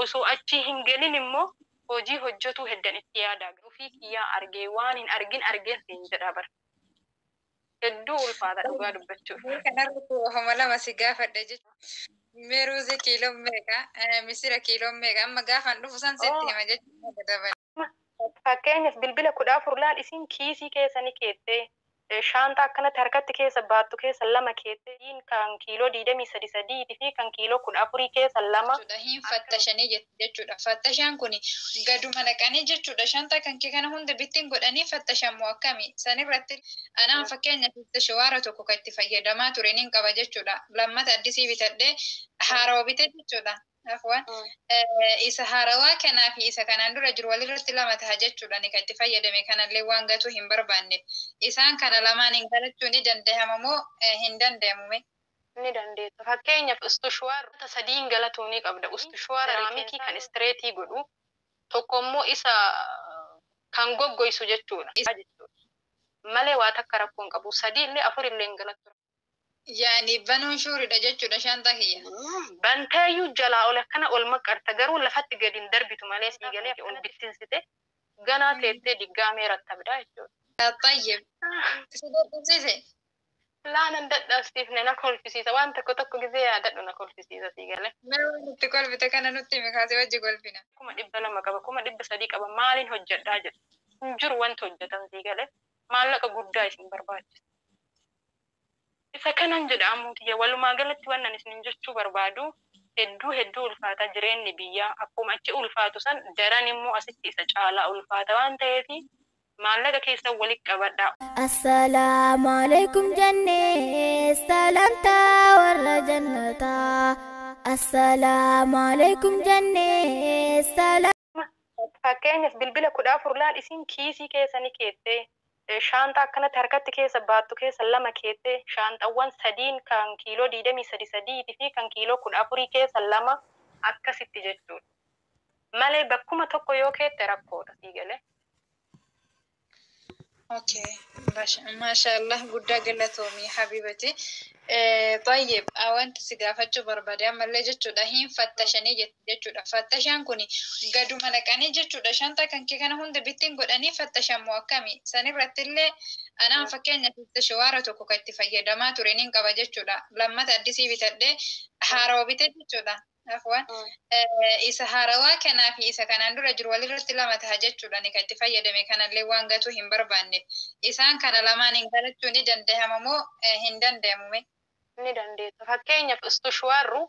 osoo achi hin gelin immoo hojii hojjetuu heddan itti yaadaa ofii kiyyaa argee waan hin argin argeen hin jedha bara. Hedduu ulfaata dhugaa dubbachuuf. Kanarratti ofuma lama si gaafadha jechuudha. Meeruuzi kiiloo meeqa? Misira kiiloo meeqa? Amma gaafan dhufu san sitti hima jechuudha. Fakkeenyaaf bilbila 14 laal isiin kiisii keessa ni keettee shaantaa akkanatti harkatti keessa baattu keessa lama keettee kan kiiloo 23 fi kan kiiloo 14 keessa lama. Hin fattashanii jechuudha. Fattashaan kun gaduma naqanii jechuudha. Shaantaa kan kee kana hunda bittiin godhanii fattashan moo akkami? Sanirratti anaan fakkeenya shawaara tokko kan itti fayyadamaa ture nin qaba jechuudha. Lammata addisii bitadhee haarawa bite jechuudha. Afwan isa haarawaa kanaa fi isa kanaan dura jiru walirratti lama ta'a jechuudha. Ni kan itti fayyadame kanallee waan gatuu hin barbaanneef. Isaan kana lamaan hin galachuu ni danda'ama moo hin danda'amume? Ni dandeessa. Fakkeenyaaf ustushuwaar sadiin galatuu ni qabda. Ustushuwaar raamikii kan istireetii godhu tokko immoo isa kan goggoysu jechuudha. Malee waa takka rakkoo hin qabu. Sadii illee afur illee hin galatu. Yaani banuun shuuridha jechuudha shaantaa kiyya. Banteeyyuu jalaa ol akkana ol maqarta garuu lafatti gadi hin darbitu malee sii galee ol bittinsite ganaa teettee diggaamee rattabdaa jechuudha. Tayyib. Si dadhabsiise? Laanan dadhabsiifne na kolfisiisa waan tokko gizee yaadadhu na kolfisiisa sii galee. Mee waan nutti kolfite kana nutti himi kaasee wajji kolfina. 200 qaba 300 qaba maaliin hojjedhaa jedhu. Hin jiru wanti hojjetan sii galee maallaqa guddaa isin barbaachisa. Isa kanan jedhamuuti walumaa galatti wannan isin jechuu barbaadu hedduu ulfaata jireenyi biyyaa akkuma achi ulfaatu san daran immoo asitti isa caalaa ulfaata waan ta'eef maallaqa keessa walitti qabadhaa. Assalaamu alaykum jannee salamtaa warra jannataa. Assalaamu alaykum jannee salam. Fakkeenyaaf bilbila 14 laal isiin kiisii keessa ni keettee shaantaa akkanatti harkatti keessa baattu keessa lama keettee shaantaawwan sadiin kan kiiloo 23 fi kan kiiloo 14 keessa lama akkasitti jechuudha. Malee bakkuma tokko yoo keette rakkoodha sii galee. Okay. Mashallah guddaa galatoomii habibati. Tayyib wanti si gaafachuu barbaade ammallee jechuudha hin fattashanii jechuudha. Fattashaan kun gaduma naqanii jechuudha. Shaantaa kan kee kana hunda bittiin godhanii fattashan moo akkami? Sanirratti illee anaan fakkeenya shawaara tokko kan itti fayyadamaa ture nin qaba jechuudha. Lammata addisii bitadhee haarawa bite jechuudha. Afwan isa haarawaa kanaa fi isa kanaan dura jiru walirratti lama ta'a jechuudha. Ni kan itti fayyadame kanallee waan gatuu hin barbaanneef. Isaan kana lamaan hin galachuu ni danda'ama moo hin danda'amume? Ni dandeessa. Fakkeenyaaf ustushuwaarru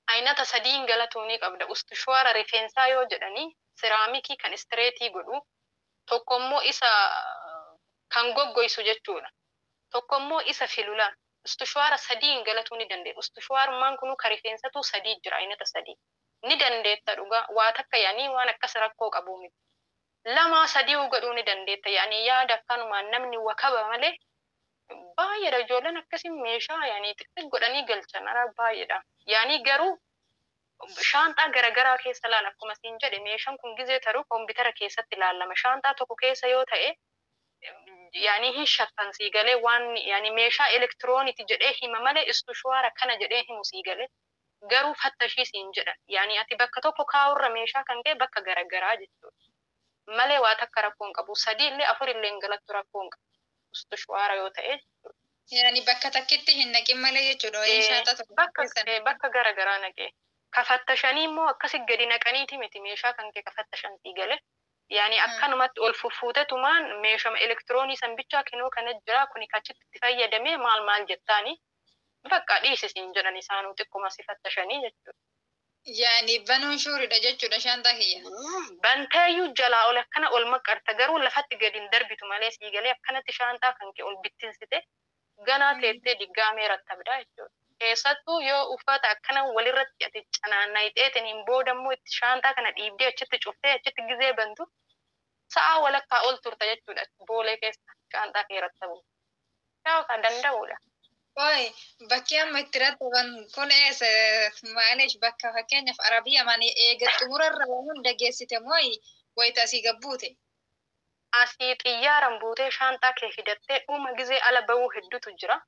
aynata sadiin galatuu ni qabda. Ustushuwaara rifeensaa yoo jedhanii siraamikii kan istireetii godhu tokko immoo isa kan goggoysu jechuudha. Tokko immoo isa filulaan. Ustushuwaara sadiin galatuu ni dandeessa. Ustushuwaarummaan kunuu ka rifeensatu sadii jira aynata sadii. Ni dandeetta dhugaa waa takka yaanii waan akkas rakkoo qabu miti. Lama sadii godhuu ni dandeetta yaanii yaada akkanumaan namni wakaba malee baay'eedha ijoolleen akkasiin meeshaa yaanii xixiqqoo godhanii galchan ara baay'eedha. Yaanii garuu shaantaa garagaraa keessa laala akkuma siin jedhe meeshaan kun gizee taruu koompitara keessatti ilaalama. Shaantaa tokko keessa yoo ta'e yaanii hin shakkan sii galee waan yaanii meeshaa elektirooniiti jedhee hima malee ustushuwaara kana jedhee himu sii galee garuu fattashii siin jedhan. Yaanii ati bakka tokko kaa'urra meeshaa kan kee bakka garagaraa jechuudha. Malee waa takka rakkoo hin qabu. Sadii illee afur illee hin galattu rakkoo hin qabu. Ustushuwaara yoo ta'e. Yani bakka takkitti hin naqin malee jechuudha. Bakka garagaraa naqee. Kafattashanii immoo akkasi gadi naqaniiti miti meeshaa kan kee kafattashan sii galee. Yani akkanumatti ol fuffuutetumaan meeshama elektiroonii san bichaa kenuu kana jira kuni kachitti itti fayyadamee maal jettaani bakka dhiisisiin jedhan isaanuu xiqquma si fattashanii jechuudha. Yani banuun shuuridha jechuudha shaantaa kiyya. Banteeyyuu jalaa ol akkana ol maqarta garuu lafatti gadi hin darbitu malee sii galee akkanatti shaantaa kan kee ol bittinsite ganaa teettee diggaamee rattabdaa jechuudha. Keessattuu yoo uffata akkana walirratti ati canaannayxeetiniin boodammoo itti shaantaa kana dhiibdee achitti cuftee achitti gizee bantu sa'a walakkaa ol turta jechuudha boolee keessa shaantaa kee rattabu. Yaa kan danda'uudha. Oi, bakki amma itti rattaban kun eessa maaliif bakka fakkeenyaaf Arabiyaa mani eega xumurarra waan hunda geessite mooyi wayita asii gabbuute. Asii xiyyaaran buutee shaantaa kee fidattee dhuma gizee ala bahuu hedduutu jira.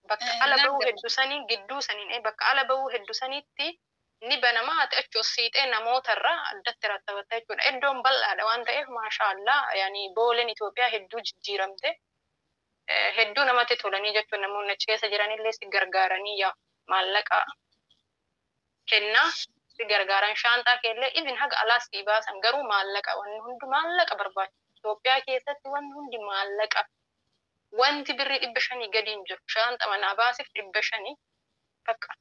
Bakka ala bahuu hedduu sanii gidduu saniin bakka ala bahuu hedduu saniitti ni banama ati achi ossiixee namootarraa addatti rattabatta jechuudha. Iddoon bal'aadha waan ta'eef maashaallah yaani booleen Itoophiyaa hedduu jijjiiramte. Hedduu namatti tolanii jechuun namoonni achi keessa jiranillee si gargaaranii yaa maallaqa kennaa si gargaaran shaanxaa keellee even haga alaas si baasan garuu maallaqa wanni hundi maallaqa barbaachisa. Itoophiyaa keessatti wanni hundi maallaqa. Wanti birrii 500 gadi hin jiru. Shaanxa manaa baasiif 500 bakka.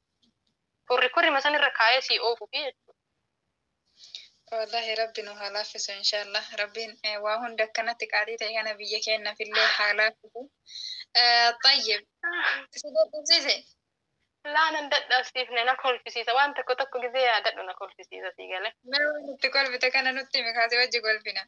Kurri masanirra kaayee si oofu fi jechuudha. Wallahi rabbi nu haa laaffisu inshallah. Rabbiin waa hunda akkanatti qaalii ta'e kana biyya keenyaafillee haa laaffisu. Tayyib. Si dadhabsiise? Laanan dadhabsiifne na kolfisiisa. Waan tokko gisee yaadadhu na kolfisiisa si galee. Mee waan itti kolfite kana nutti himi kaasee wajji kolfina.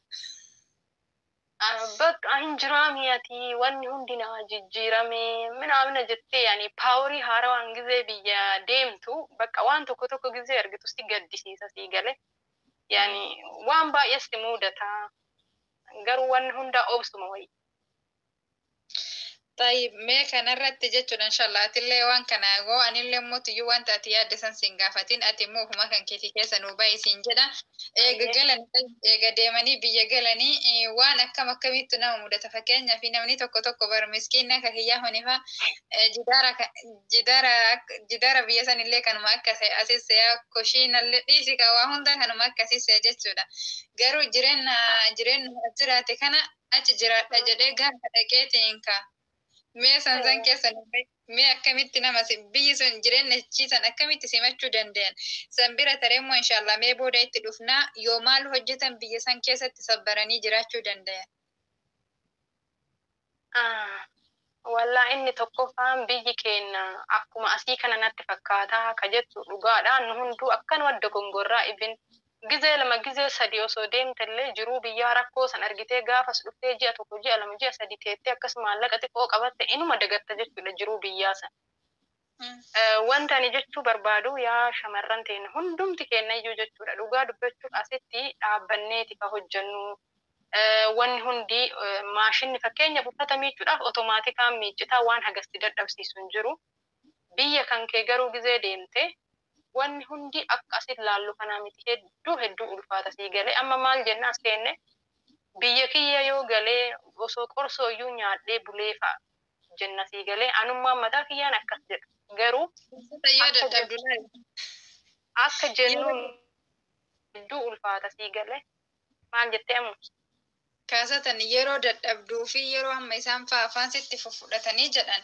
Bakka hin jiraamiyati wanni hundi na jijjiirame minaamina jettee yaani paaworii haarawaan gisee biyya deemtu bakka waan tokko gisee argitu si gaddisiisa si galee. Yani waan baay'ee si mudata garuu wanni hunda obsuma wayi. Tayyib mee kanarratti jechuudha inshallah atillee waan kana yoo anillee mootiyyuu wanta ati yaadde san siin gaafatin ati immoo huma kan keetii keessa nuu ba'i siin jedha. Eega deemanii biyya galanii waan akkamitti nama mudata fakkeenyaaf namni tokko bar miskiina akka kiyyaa hunifa jidaara biyya sanillee kanuma akkasii asisee koshiinallee dhiisi waa hunda kanuma akkasii jechuudha. Garuu jireenya jiraate kana achi jiraadha jedhee gaafa dhaqeetiin ka. Mee san keessa mee akkamitti nama biyyi sun jireenya ciisan akkamitti simachuu danda'an san bira taree immoo inshallah mee booda itti dhufnaa yoo maal hojjetan biyya san keessatti sabbaranii jiraachuu danda'an. Wallaa inni tokkoffaan biyyi keenya akkuma asii kana natti fakkaataa ka jettu dhugaadhaan nu hunduu akkanuma dogongorraa ibin gizee lama gizee sadii osoo deemtellee jiruu biyyaa rakkoo san argitee gaafas dhuftee ji'a tokko ji'a lama ji'a sadii teettee akkas maallaqa xiqqoo qabatte inuma dagatta jechuudha jiruu biyyaa san. Wanta ani jechuu barbaadu yaa shamarran teenya hundumti keenya iyyuu jechuudha dhugaa dubbachuuf asitti dhaabbanneeti ka hojjennu. Wanni hundi maashinni fakkeenya uffata miicuudhaaf otomaatikaan miiccitaa waan hagasti dadhabsiisu hin jiru. Biyya kan kee garuu gizee deemte wanni hundi akka asit laallu kanaa miti hedduu ulfaata sii galee amma maal jenna as teenne biyya kiyya yoo galee osoo qorsoo iyyuu nyaadhee bulee fa'a jenna sii galee anummaan mataa kiyyaan akkas jedha garuu akka jennuun hedduu ulfaata sii galee maal jettee ammu. Kaasatan yeroo dadhabduu fi yeroo amma isaan afaan sitti fudhatanii jedhan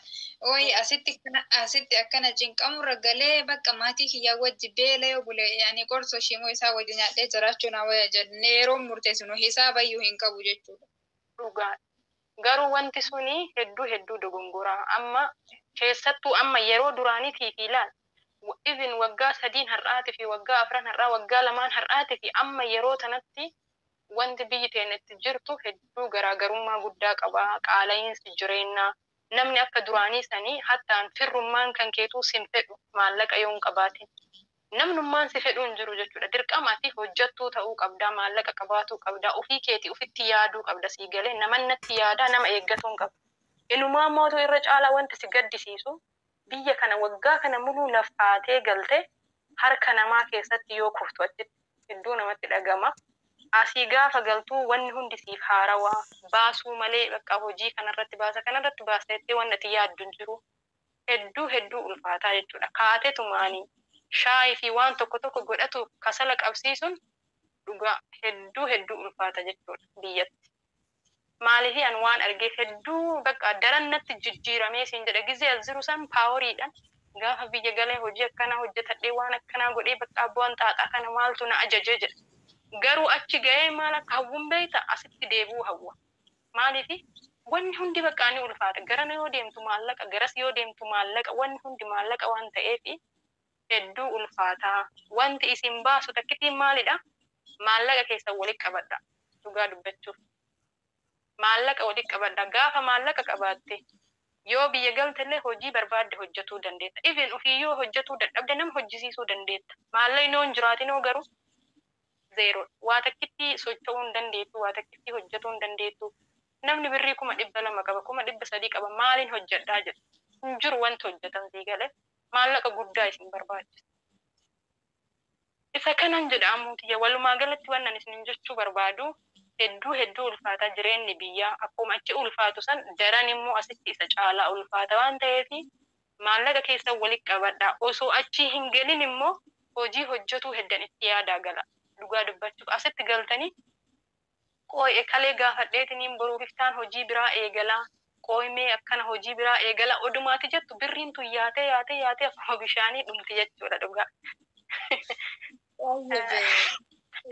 ooyi asitti akkana cinqamurra galee bakka maatii kiyyaa wajji beela yoo bule yaani qorsoo shimoo isaa wajji nyaadhee jiraachuu na waya jedhanii yeroo murteessinu hisaabayyuu hin qabu jechuudha. Dhugaa garuu wanti suni hedduu dogongoraa amma keessattuu amma yeroo duraaniitii fi ilaal even waggaa 3 har'aatii fi waggaa 4 har'aa waggaa 2 har'aatii fi amma yeroo tanatti wanti biyyi teenyatti jirtu hedduu garaagarummaa guddaa qaba qaala'iinsi jireenyaa namni akka duraanii sanii hattaan firrummaan kan keetuu sin fedhu maallaqa yoo hin qabaatin namnummaan si fedhuu hin jiru jechuudha dirqamaatiif hojjettuu ta'uu qabdaa maallaqa qabaatuu qabdaa ofii keetii ofitti yaaduu qabda sii galee namannatti yaadaa nama eeggatuun qaba inumaa mootuu irra caalaa wanti si gaddisiisu biyya kana waggaa kana muluu laffaatee galtee harka namaa keessatti yoo kuftu achitti hedduu namatti dhagama. Asii gaafa galtuu wanni hundi siif haarawaa baasuu malee bakka hojii kanarratti baasteetti wanni ati yaaddu hin jiru hedduu ulfaataa jechuudha. Kaatee tumaanii shaayii fi waan tokko godhatu kasala qabsiisuun dhugaa hedduu ulfaata jechuudha biyyatti. Maaliif an waan argeef hedduu bakka daran natti jijjiiramee siin jedha gizee as jiru san paaworiidhaan gaafa biyya galee hojii akkanaa hojjetadhee waan akkanaa godhee bakka abboon xaaxaa kana maaltu na ajajee jedha. Garuu achi ga'ee maal akka hawwuun beekta asitti deebi'uu hawwa. Maaliif wanni hundi bakka ni ulfaata. Garana yoo deemtu maallaqa, garas yoo deemtu maallaqa, wanni hundi maallaqa waan ta'eef hedduu ulfaataa. Wanti isin baasu takkitiin maalidha? Maallaqa keessa walitti qabadha. Dhugaa dubbachuuf. Maallaqa walitti qabadha. Gaafa maallaqa qabaatte yoo biyya galtellee hojii barbaadde hojjetuu dandeetta. Even ofii yoo hojjetuu dadhabde nama hojjisiisuu dandeetta. Maallaqni yoo hin jiraatinoo garuu zero waa takkitti socho'uu hin dandeettu waa takkitti hojjetuu hin dandeettu namni birrii 200 qaba 300 qaba maaliin hojjedhaa jedhu hin jiru wanti hojjetan sii galee maallaqa guddaa isin barbaachisa isa kanan jedhamuuti walumaa galatti wannan isin jechuu barbaadu hedduu ulfaata jireenyi biyyaa akkuma achi ulfaatu san daran immoo asitti isa caalaa ulfaata waan ta'eef maallaqa keessa walitti qabadhaa osoo achi hin gelin immoo hojii hojjetuu heddan itti yaadaa gala dhugaa dubbachuuf asitti galtanii qoo'ee kalee gaafadheetiniin boruuf iftaan hojii biraa eegalaa qooymee akkana hojii biraa eegala odumaati jettu birriin tun yaatee akkuma bishaanii dhumti jechuudha dhugaa.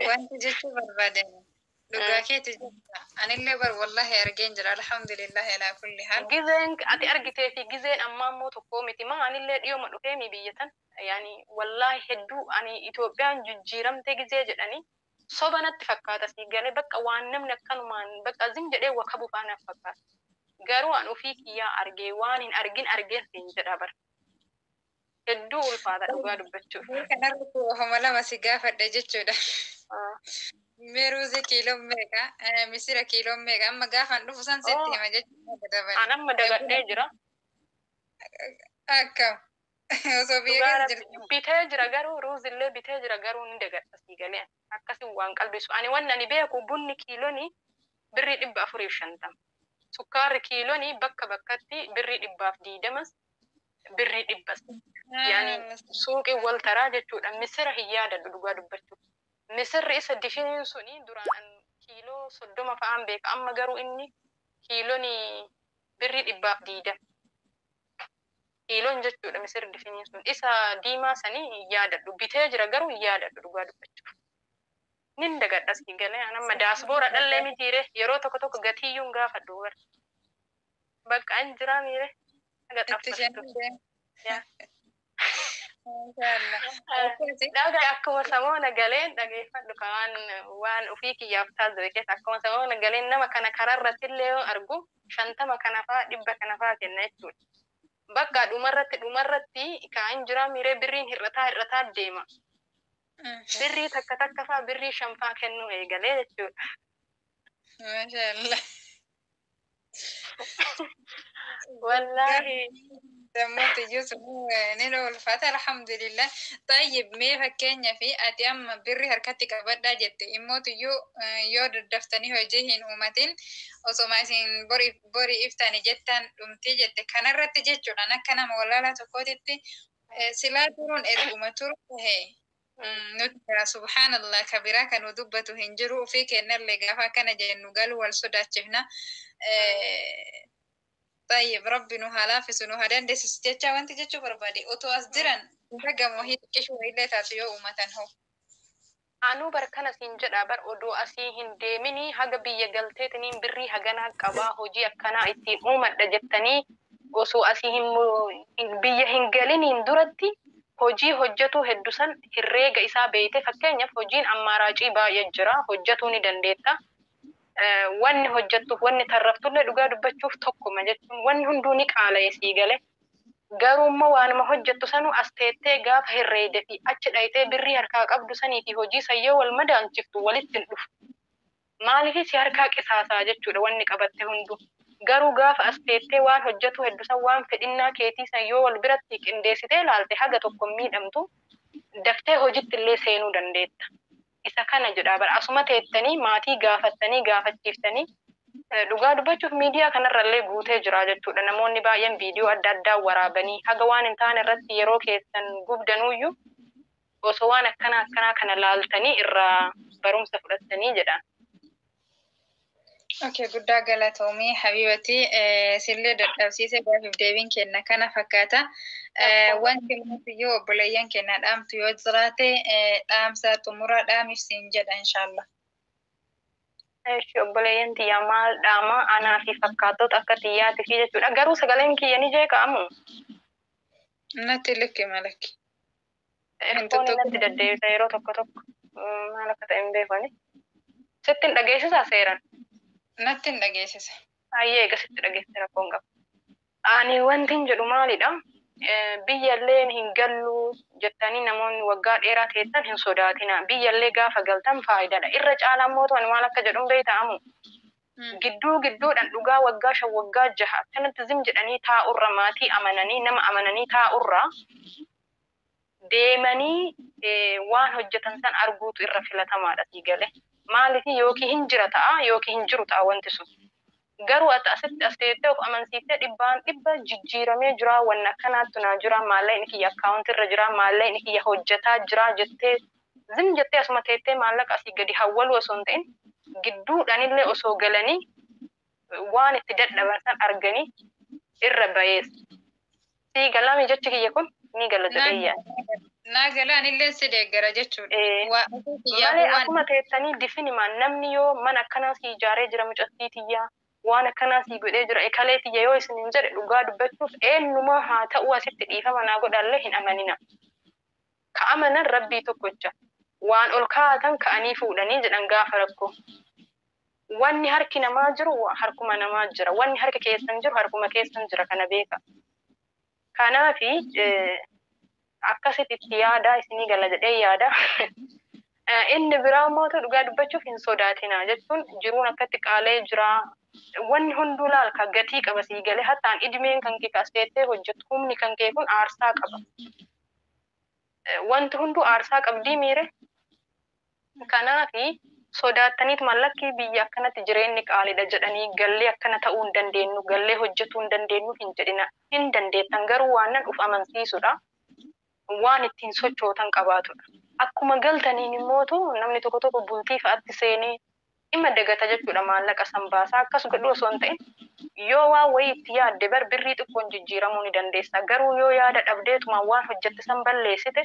Wanti jechuu barbaadan dhugaa keetti jirta. Anillee bar wallahi argeen jira alhamdulillah ala kulli haal. Gizeen ati argitee fi gizeen ammaa immoo tokkoo miti maa anillee dhiyooma dhufee mi biyyatan yaani wallahi hedduu ani Itoophiyaan jijjiiramte gizee jedhanii sobanatti fakkaata si galee bakka waan namni akkanumaan bakka zim jedhee wakka bufaanaaf fakkaata. Garuu an ofii kiyyaa argee waan hin argin argee siin jedha bar. Hedduu ulfaata dhugaa dubbachuuf. Kanarratti ofuma lama si gaafadha jechuudha. Meeruuzi kiiloo meeqa? Misira kiiloo meeqa? Amma gaafan dhufu san sitti hima jechuudha. An amma dagadhee jira. Akkam. Osoo biyya jirtu. Bitee jira garuu ruuzillee bitee jira garuu ni dagadha si galee. Akkasiin waan qalbisu. Ani waan ani beeku bunni kiilooni birrii 450. Sukkaarri kiilooni bakka bakkatti birrii 120 birrii 100. Yani suuqii wal taraa jechuudha. Misira hin yaadadhu dhugaa dubbachuuf. Misirri isa difiniin suni duraan kiiloo 30 fa'aan beeka. Amma garuu inni kiilooni birrii 120. Kiiloon jechuudha misirri difiniin sun. Isa diimaa sanii hin yaadadhu. Bitee jira garuu hin yaadadhu dhugaa dubbachuuf. Nin dagadha si galee amma daasboora dhallee mitiire yeroo tokko gatiiyyuun gaafadhu bar. Bakka an jira miire aga xaffatu. Dhagaa akkuma samoona galeen dhageeffadhu kan waan ofii kiyyaaf taasisu keessa akkuma samoona galeen nama kana kararratti illee yoo argu 50 kana fa'aa 100 kana fa'aa kenna jechuudha. Bakka dhumarratti kan jira miire birriin hir'ataa deema. Birrii takka fa'aa birrii 5 fa'aa kennuu eegalee jechuudha. Maashaallah. Wallahi. دموت يوسف نلو الفاتح الحمد لله. طيب مي فكينيا في أتي أم بري هركتك بدأ جت إموت يو دفتني هو جهين أمتين وسمعين بري إفتاني جتان أمتي جت كان رت جت أنا كان مولانا تقولتي سلاتون الأمتور هي نترى سبحان الله كبيرا كانوا دبته هنجروا فيك إن اللي جافا كان جنو قالوا والسودات هنا طيب ربي نهلا في سنو هذا دي سستيتشا وانت جتشو بربادي أوتو أصدران رقم وهي تكشو إلي تاتيو أمتن هو Anu barkana siin jedha bar odoo asii hin deemini haga biyya galteetiniin birrii hagana qabaa hojii akkanaa ittiin uumadha jettanii osoo asii biyya hin galiniin duratti hojii hojjetuu heddusan herreega isaa beeyte fakkeenyaaf hojiin ammaaraacii baay'ee jira hojjetuu ni dandeetta. Wanni hojjettuuf wanni tarraftullee dhugaa dubbachuuf tokkuma jechuun wanni hunduu ni qaala'e sii gale. Garuu waanuma hojjettu sanu as teettee gaafa herreede fi achi dhayitee birrii harkaa qabdu sanii fi hojii sayyoo wal madaalchiftu walitti hin dhufu. Maaliif si harkaa qisaasaa jechuudha wanni qabatte hundu. Garuu gaafa as teettee waan hojjetu heddusan waan fedhinnaa keetii sayyoo wal biratti qindeessitee ilaalte haga tokko miidhamtu daftee hojitti illee seenuu dandeetta. Isa kana jedhaa bara asuma teettanii maatii gaafattanii gaafachiiftanii dhugaa dubbachuuf miidiyaa kanarrallee guutee jira jechuudha. Namoonni baay'een viidiyoo adda addaa waraabanii haga waan hin taane irratti yeroo keessan gubdanuyyuu osoo waan akkanaa kana laaltanii irraa barumsa fudhattanii jedhan. Okay, guddaa galatoomii Habibati sillee dadhabsiise gaafiif deebiin kenna kana fakkaata. Wanti nuti yoo obboleeyyan kenna dhaamtu yoo jiraate dhaamsa xumuraa dhaamiif siin jedha inshallah. Obboleeyyan tiyyaa maal dhaama anaa fi fakkaattoota akka xiyyaati fi jechuudha. Garuu sagaleen kiyya ni jeeqamu. Natti likki malakki. Fooni natti deddeebisa yeroo tokko maal akka ta'e hin beekani. Sitti hin dhageessisaa seeran? Natti hin dhageessisa. Ayyee egaa sitti dhageessisa rakkoon qaba. Ani wanti hin jedhu maalidha? Biyyallee hin gallu jettanii namoonni waggaa dheeraa teessan hin sodaatina. Biyyallee gaafa galtan faayidaadha. Irra caalaan mootummaan maal akka jedhuun beektamu. Gidduudhaan dhugaa waggaa 5 waggaa 6 kanatti zim jedhanii taa'urra maatii amananii nama amananii taa'urra deemanii waan hojjetan san arguutu irra filatamaadha sii gale. Maaliif yookiin hin jira ta'a yookiin hin jiru ta'a wanti sun. Garuu asitti as teessee of amansiiftee dhibbaan dhibba jijjiiramee jira wanni akkanaatti naa jira maallaqni kiyya akkaawuntii irra jira maallaqni kiyya hojjetaa jira jettee zim jettee asuma teettee maallaqa asii gadi hawwalu osoo hin ta'in gidduudhaanillee osoo galanii waan itti dadhaban san arganii irra bayeessa. Sii galami jechi kiyya kun ni gala jedhee yaada. Naa galaan illee si deeggara jechuudha. Malee akkuma teessanii difinimaan namni yoo mana akkanaa si ijaaree jira mucattii tiyyaa waan akkanaa si godhee jira ekalee tiyya yoo isin hin jedhe dhugaa dubbachuuf eenyumaa haa ta'u asitti dhiifama naa godhallee hin amanina. Ka amanan rabbii tokkocha. Waan ol kaa'atan ka'anii fuudhanii jedhan gaafa rakkoo. Wanni harki namaa jiru harkuma namaa jira. Wanni harka keessan jiru harkuma keessan jira kana beeka. Kanaafi akkasitti itti yaada isinii gala jedhee yaada. Inni biraa immoo dhugaa dubbachuuf hin sodaatina jechuun jiruun akkatti qaalee jira. Wanni hunduu laal ka gatii qaba sii galee hattaan idimeen kan kee kasteettee hojjetu humni kan kee kun aarsaa qaba. Wanti hunduu aarsaa qabdii miire. Kanaafi sodaattaniit mallakkii biyya akkanatti jireenyi qaaliidha jedhanii gallee akkana ta'uu hin dandeenyu gallee hojjetuu hin dandeenyu hin jedhina hin dandeettan garuu waan nan uf amansiisudha. Waan ittiin sochootan qabaatudha. Akkuma galtaniin immootu namni tokko tokko bultii fa'aatti seenee dhimma dagata jechuudha maallaqa san baasaa akkas godhu osoo hin ta'in yoo waan wayii itti yaadde bar birrii xiqqoon jijjiiramuu ni dandeessa. Garuu yoo yaada dhabdeetuma waan hojjette san balleessite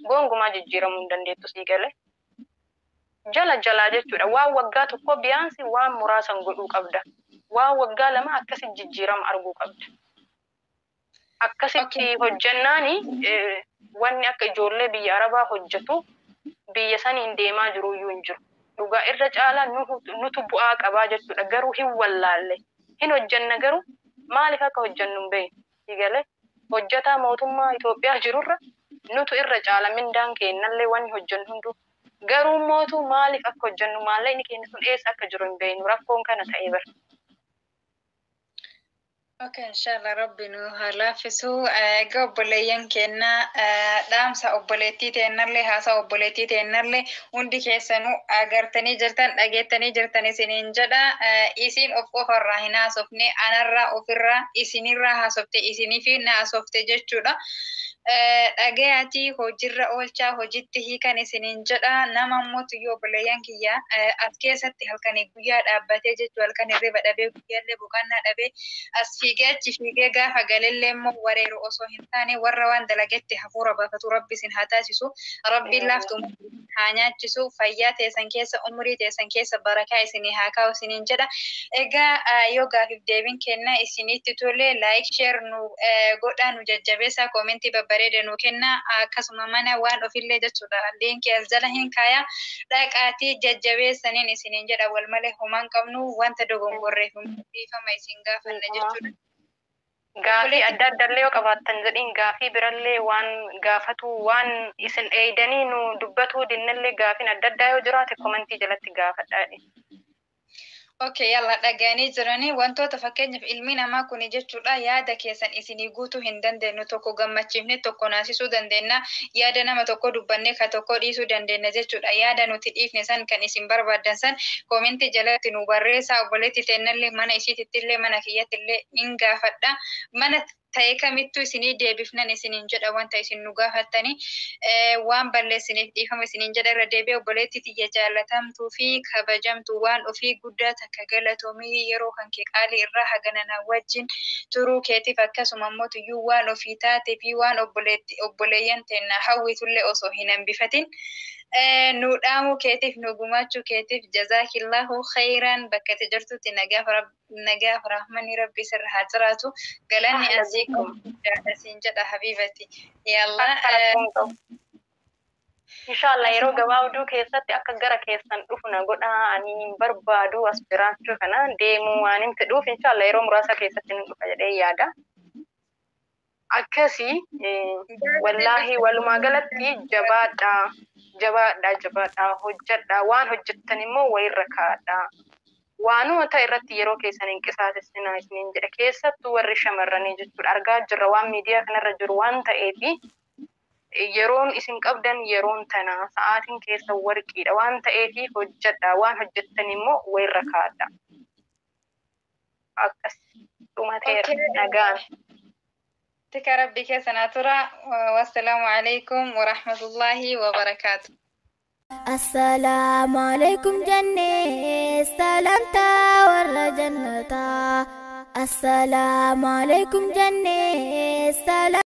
gongumaa jijjiiramuu hin dandeettu sii galee. Jala jalaa jechuudha. Waan waggaa tokko biyaansi waan muraasan godhuu qabda. Waan waggaa lama akkasi jijjiirama arguu qabda. Akkasitti hojjennaani wanni akka ijoollee biyya Arabaa hojjetu biyya saniin deemaa jiru iyyuu hin jiru. Dhugaa irra caalaa nutu bu'aa qabaa jechuudha. Garuu hin wallaalle. Hin hojjenna garuu maaliif akka hojjennu hin beeknu. Sigalee hojjetaa mootummaa Itoophiyaa jirurra nutu irra caala mindaan kennallee wanni hojjennu hunduu. Garuu mootu maaliif akka hojjennu maallaqni keenya sun eessa akka jiru hin beeknu rakkoon kana ta'ee bara. Okay, inshallah rabbi nu halaafisu egaa obboleeyyan keenya dhaamsa obboleettii teennallee haasaa obboleettii teennallee hundi keessanuu agartanii jirtan dhageettanii jirtan isiniin jedha isin of qofarraa hin haasofne anarraa ofirraa isinirraa haasofte isinii fi na haasofte jechuudha. Dhagayaati hojiirra oolchaa hojiitti hiikan isiniin jedha nama mootu yoo obboleeyyan kiyya as keessatti halkanii guyyaa dhaabbatee jechuu halkan hirriba dhabee guyyaallee boqonnaa dhabee as fiigee achi fiigee gaafa galillee immoo wareeru osoo hin taane warra waan dalagetti hafuura baafatu rabbi isin haa taasisu rabbiin laaftu haa nyaachisu fayyaa teessan keessa umurii teessan keessa barakaa isinii haa kaa'u isiniin jedha. Egaa yoo gaafiif deebiin kenna isinitti tole laayik sheer nu godhaa nu jajjabeessaa koomentii bareeda nu kenna akkasuma mana waan ofillee jechuudha liinkii as jala hin kaaya dhaqaatii jajjabeessaniin isiniin jedha wal malee homaan qabnu wanta dogongorreef dhiifama isin gaafanna jechuudha. Gaafii adda addallee yoo qabaattan jedhin gaafii birallee waan gaafatu waan isin eeydanii nu dubbatuu dinnallee gaafiin adda addaa yoo jiraate komentii jalatti gaafadhaadhi. Okay, yalla dhagaanii jiranii wantoota fakkeenyaaf ilmi namaa kun jechuudha yaada keessan isinii guutuu hin dandeenyu tokko gammachiifne tokko naasisuu dandeenya yaada nama tokko dubbanne ka tokko dhiisuu dandeenya jechuudha yaada nuti dhiifne san kan isin barbaadan san koomentii jalatti nu barreessaa obboleetti teennallee mana isiitittillee mana kiyyattillee hin gaafadha mana ta'ee kamittuu isinii deebifnan isiniin jedha wanta isin nu gaafattanii waan balleessiniif dhiifama isiniin jedha irra deebi'ee obboleetti tiyya jaalatamtuu fi kabajamtu waan ofii guddaa takka galatoomii yeroo kan kee qaalii irraa haganana wajjin turuu keetiif akkasuma immoo tuyyuu waan ofii taatee fi waan obboleeyyan teennaa hawwitullee osoo hin hambifatin nu dhaamu keetiif nu gumaachuu keetiif jazaakillahu khayran bakka jirtutti nagaaf rahmani rabbi sirra haa jiraatu galanni asiikum siin jedha habibati yalla inshallah yeroo gabaabduu keessatti akka gara keessan dhufna godhaa ani barbaadu as jiraachuu kana deemuu waan hin fedhuuf inshallah yeroo muraasa keessatti nu dhufa jedhee yaada. Akkasi wallahi walumaa galatti jabaadha hojjedha waan hojjettan immoo wayirra kaa'adha. Waanuma ta'e irratti yeroo keessan hin qisaasessinaa isiniin jedha keessattuu warri shamarranii jechuudha argaa jirra waan miidiyaa kanarra jiru waan ta'eefi yeroon isin qabdan yeroon tana sa'aatiin keessa warqiidha waan ta'eefi hojjedha waan hojjettan immoo wayirra kaa'adha akkas dhumateera nagaan تك ربك سناترا والسلام عليكم ورحمة الله وبركاته السلام عليكم جنة سلامتا ور جنتا السلام عليكم جنة سلام